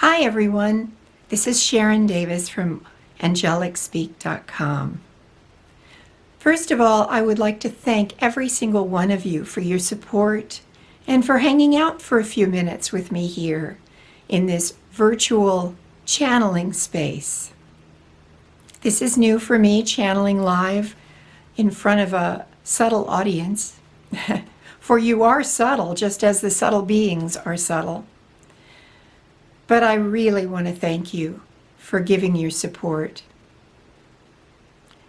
Hi everyone, this is Sharon Davis from Angelics-Speak.com. First of all, I would like to thank every single one of you for your support and for hanging out for a few minutes with me here in this virtual channeling space. This is new for me, channeling live in front of a subtle audience. For you are subtle, just as the subtle beings are subtle. But I really want to thank you for giving your support.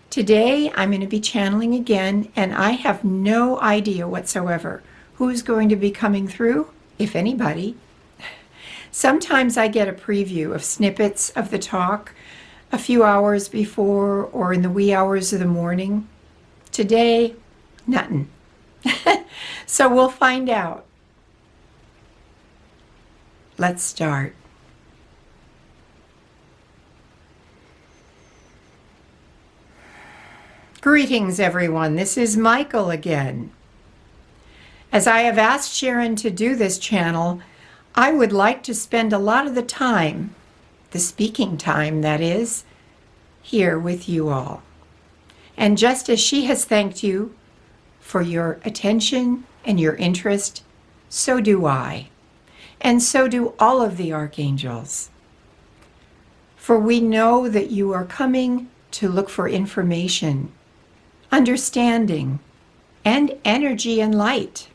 Today I'm going to be channeling again, and I have no idea whatsoever who's going to be coming through, if anybody. Sometimes I get a preview of snippets of the talk a few hours before or in the wee hours of the morning. Today, nothing. So we'll find out. Let's start. Greetings, everyone. This is Michael again. As I have asked Sharon to do this channel, I would like to spend a lot of the time, the speaking time that is, here with you all. And just as she has thanked you for your attention and your interest, so do I. And so do all of the archangels. For we know that you are coming to look for information, understanding, and energy and light.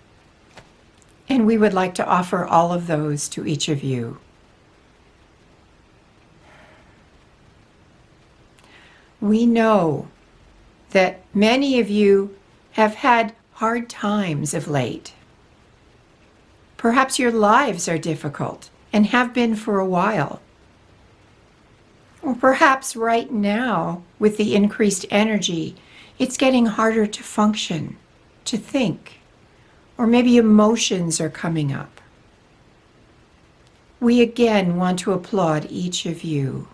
And we would like to offer all of those to each of you. We know that many of you have had hard times of late. Perhaps your lives are difficult and have been for a while. Or perhaps right now, with the increased energy, it's getting harder to function, to think, or maybe emotions are coming up. We again want to applaud each of you.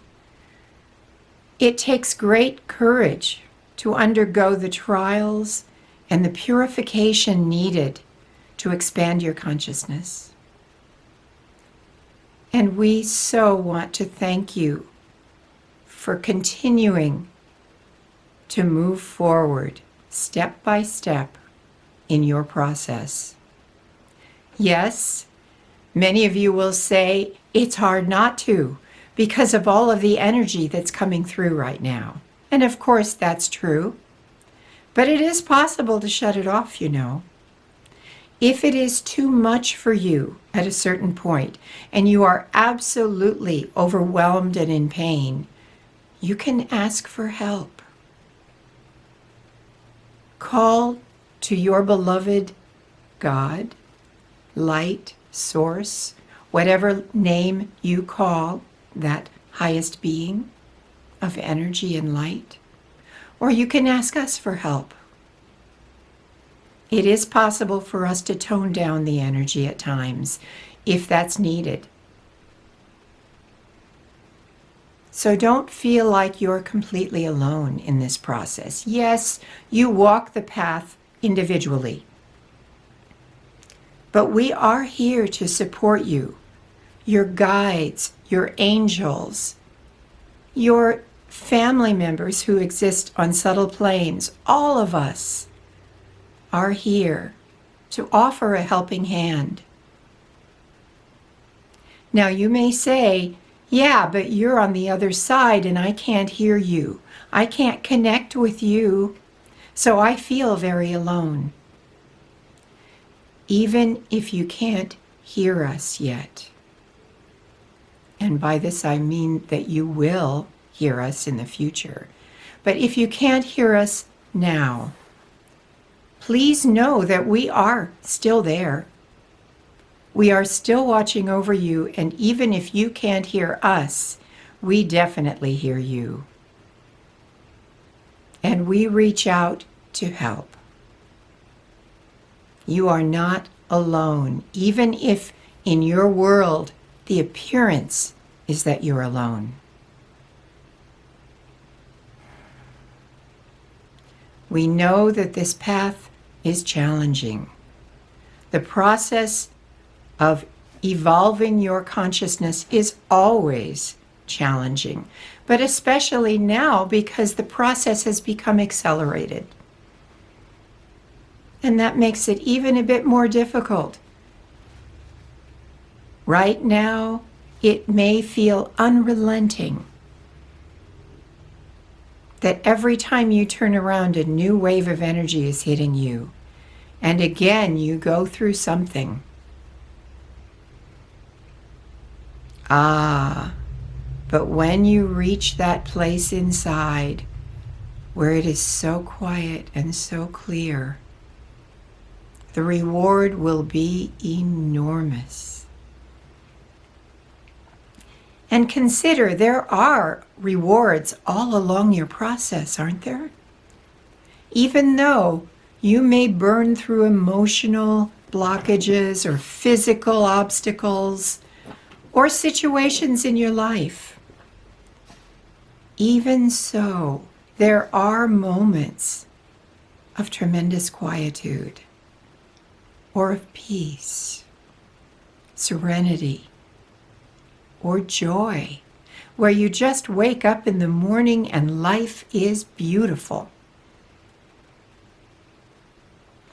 It takes great courage to undergo the trials and the purification needed to expand your consciousness. And we so want to thank you for continuing to move forward step by step in your process. Yes, many of you will say it's hard not to because of all of the energy that's coming through right now. And of course that's true. But it is possible to shut it off, you know. If it is too much for you at a certain point and you are absolutely overwhelmed and in pain, you can ask for help. Call to your beloved God, light, source, whatever name you call that highest being of energy and light, or you can ask us for help. It is possible for us to tone down the energy at times if that's needed. So don't feel like you're completely alone in this process. Yes, you walk the path individually. But we are here to support you, your guides, your angels, your family members who exist on subtle planes. All of us are here to offer a helping hand. Now you may say, yeah, but you're on the other side and I can't hear you. I can't connect with you, so I feel very alone. Even if you can't hear us yet. And by this I mean that you will hear us in the future. But if you can't hear us now, please know that we are still there. We are still watching over you, and even if you can't hear us, we definitely hear you. And we reach out to help. You are not alone, even if in your world the appearance is that you're alone. We know that this path is challenging. The process of Evolving your consciousness is always challenging, but especially now because the process has become accelerated. And that makes it even a bit more difficult. Right now, it may feel unrelenting that every time you turn around, a new wave of energy is hitting you. And again, you go through something. But when you reach that place inside where it is so quiet and so clear, the reward will be enormous. And consider, there are rewards all along your process, aren't there? Even though you may burn through emotional blockages or physical obstacles or situations in your life, even so, there are moments of tremendous quietude or of peace, serenity, or joy, where you just wake up in the morning and life is beautiful.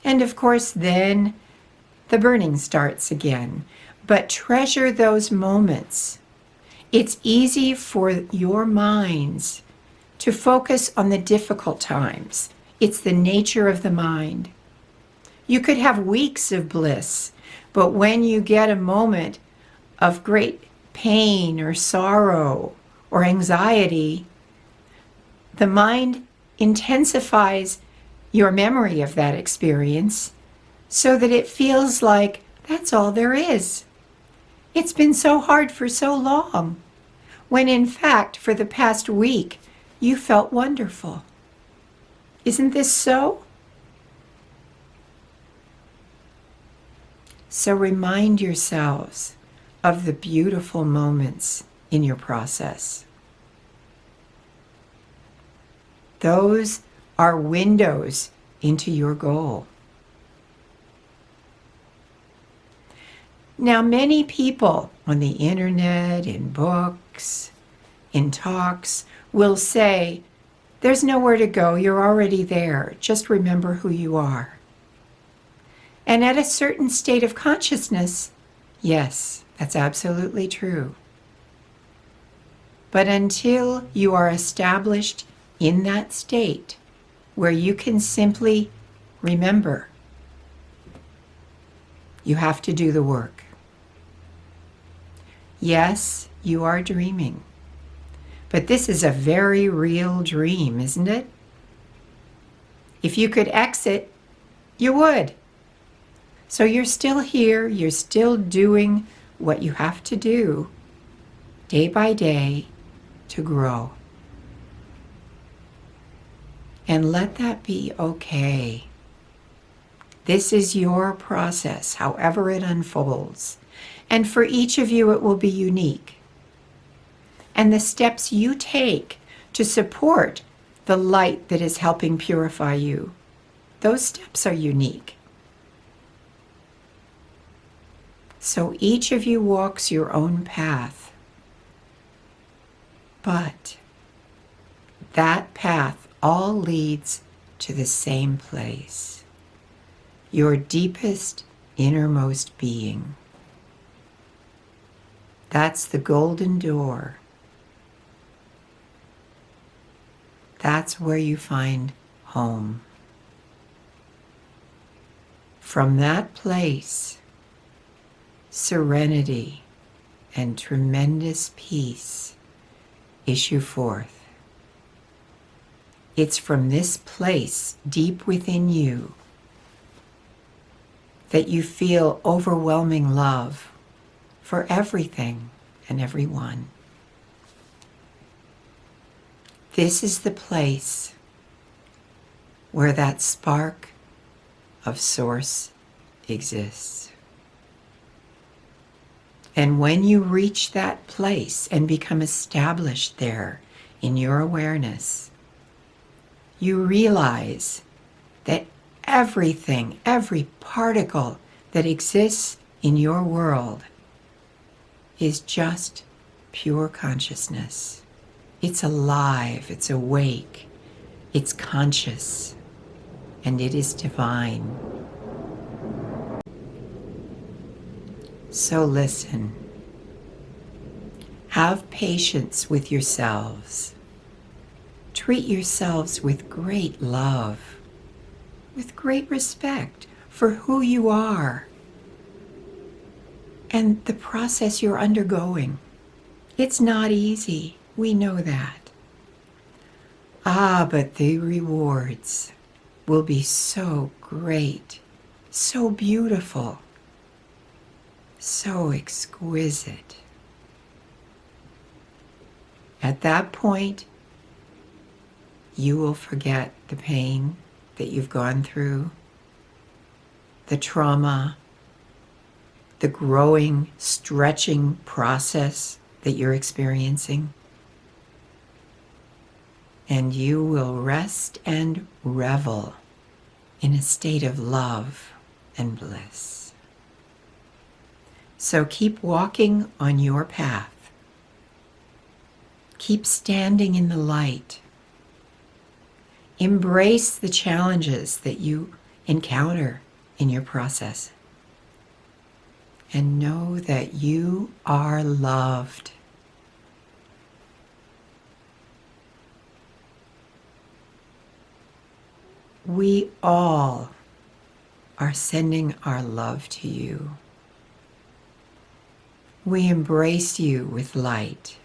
And of course, then the burning starts again. But treasure those moments. It's easy for your minds to focus on the difficult times. It's the nature of the mind. You could have weeks of bliss, but when you get a moment of great pain or sorrow or anxiety, the mind intensifies your memory of that experience so that it feels like that's all there is. It's been so hard for so long, when in fact, for the past week, you felt wonderful. Isn't this so? So remind yourselves of the beautiful moments in your process. Those are windows into your goal. Now, many people on the internet, in books, in talks, will say, there's nowhere to go, you're already there, just remember who you are. And at a certain state of consciousness, yes, that's absolutely true. But until you are established in that state where you can simply remember, you have to do the work. Yes, you are dreaming. But this is a very real dream, isn't it? If you could exit, you would. So you're still here, you're still doing what you have to do day by day to grow. And let that be okay. This is your process, however it unfolds. And for each of you, it will be unique. And the steps you take to support the light that is helping purify you, those steps are unique. So each of you walks your own path. But that path all leads to the same place, your deepest, innermost being. That's the golden door. That's where you find home. From that place, serenity and tremendous peace issue forth. It's from this place deep within you that you feel overwhelming love for everything and everyone. This is the place where that spark of source exists. And when you reach that place and become established there in your awareness, you realize that everything, every particle that exists in your world is just pure consciousness. It's alive, it's awake, it's conscious, and it is divine. So listen. Have patience with yourselves. Treat yourselves with great love, with great respect for who you are and the process you're undergoing. It's not easy. We know that. But the rewards will be so great, so beautiful, so exquisite. At that point, you will forget the pain that you've gone through, the trauma, the growing, stretching process that you're experiencing. And you will rest and revel in a state of love and bliss. So keep walking on your path. Keep standing in the light. Embrace the challenges that you encounter in your process. And know that you are loved. We all are sending our love to you. We embrace you with light.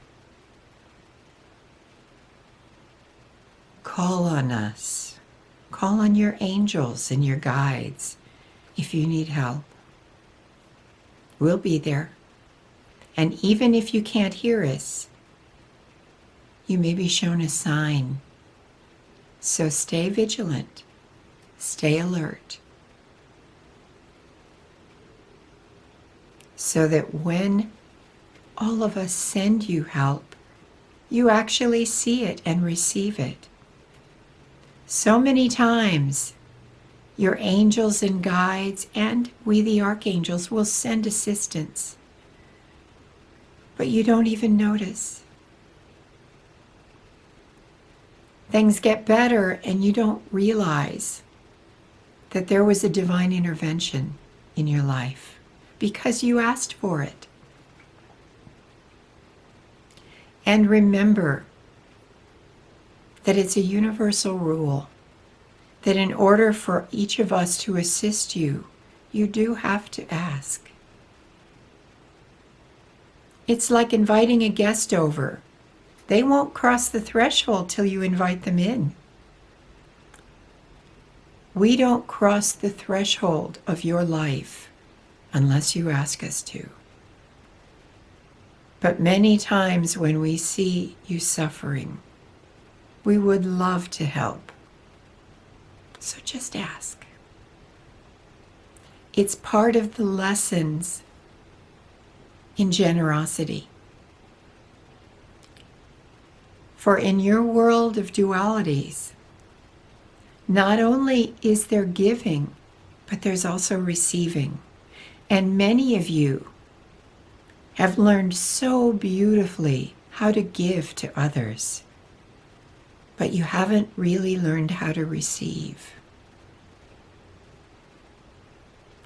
Call on us. Call on your angels and your guides if you need help. We'll be there. And even if you can't hear us, you may be shown a sign. So stay vigilant. Stay alert. So that when all of us send you help, you actually see it and receive it. So many times, your angels and guides and we the archangels will send assistance, but you don't even notice. Things get better and you don't realize that there was a divine intervention in your life because you asked for it. And remember that it's a universal rule that in order for each of us to assist you, you do have to ask. It's like inviting a guest over. They won't cross the threshold till you invite them in. We don't cross the threshold of your life unless you ask us to. But many times when we see you suffering, we would love to help. So just ask. It's part of the lessons in generosity. For in your world of dualities, not only is there giving, but there's also receiving. And many of you have learned so beautifully how to give to others, but you haven't really learned how to receive.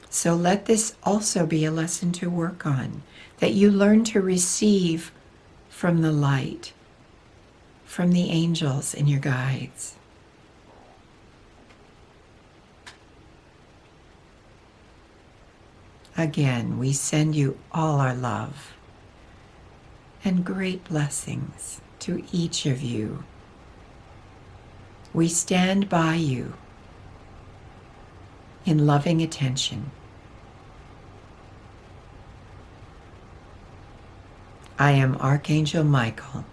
So let this also be a lesson to work on, that you learn to receive from the light, from the angels and your guides. Again, we send you all our love and great blessings to each of you. We stand by you in loving attention. I am Archangel Michael,